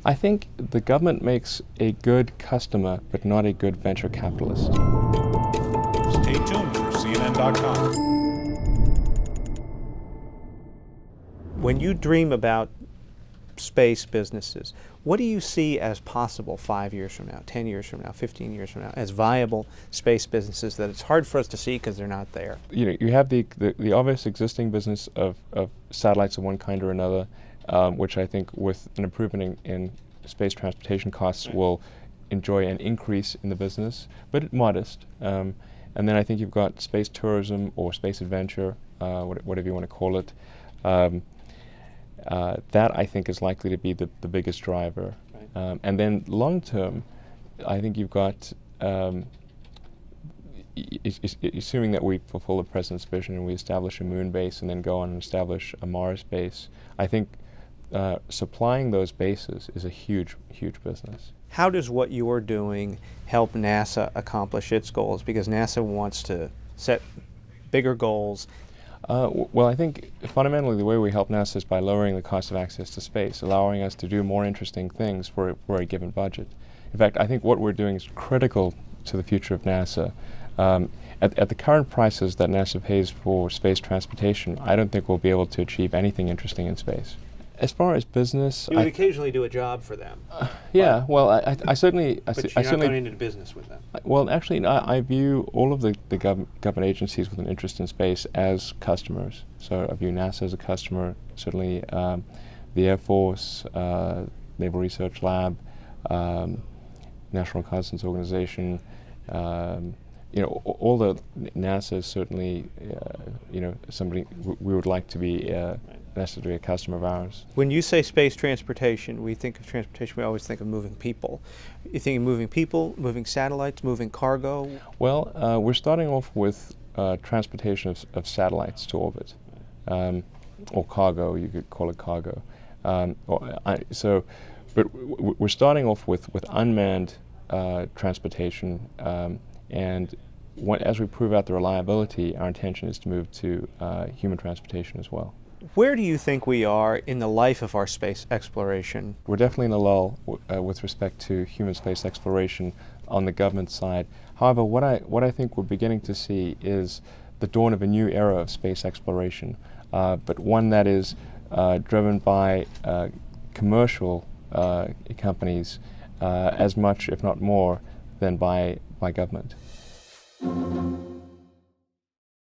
I think the government makes a good customer, but not a good venture capitalist. Stay tuned for CNN.com. When you dream about space businesses, what do you see as possible 5 years from now, 10 years from now, 15 years from now, as viable space businesses that it's hard for us to see because they're not there? You have the obvious existing business of satellites of one kind or another, which I think with an improvement in space transportation costs will enjoy an increase in the business, but modest. And then I think you've got space tourism or space adventure, whatever you want to call it. That I think is likely to be the biggest driver. Right. And then long term, I think you've got, assuming that we fulfill the President's vision and we establish a moon base and then go on and establish a Mars base, I think supplying those bases is a huge, huge business. How does what you're doing help NASA accomplish its goals? Because NASA wants to set bigger goals. Well, I think fundamentally the way we help NASA is by lowering the cost of access to space, allowing us to do more interesting things for a given budget. In fact, I think what we're doing is critical to the future of NASA. At the current prices that NASA pays for space transportation, I don't think we'll be able to achieve anything interesting in space. As far as business, you would occasionally do a job for them. Yeah, well, I certainly. But you're not going into business with them. Well, actually, I view all of the government agencies with an interest in space as customers. So I view NASA as a customer. Certainly, the Air Force, Naval Research Lab, National Reconnaissance Organization. All the NASA is certainly, somebody we would like to be. Necessarily a customer of ours. When you say space transportation, we think of transportation, we always think of moving people. You think of moving people, moving satellites, moving cargo? Well, we're starting off with transportation of satellites to orbit, or cargo, you could call it cargo. But we're starting off with unmanned transportation, and as we prove out the reliability, our intention is to move to human transportation as well. Where do you think we are in the life of our space exploration? We're definitely in a lull with respect to human space exploration on the government side. However, what I think we're beginning to see is the dawn of a new era of space exploration, but one that is driven by commercial companies as much, if not more, than by government.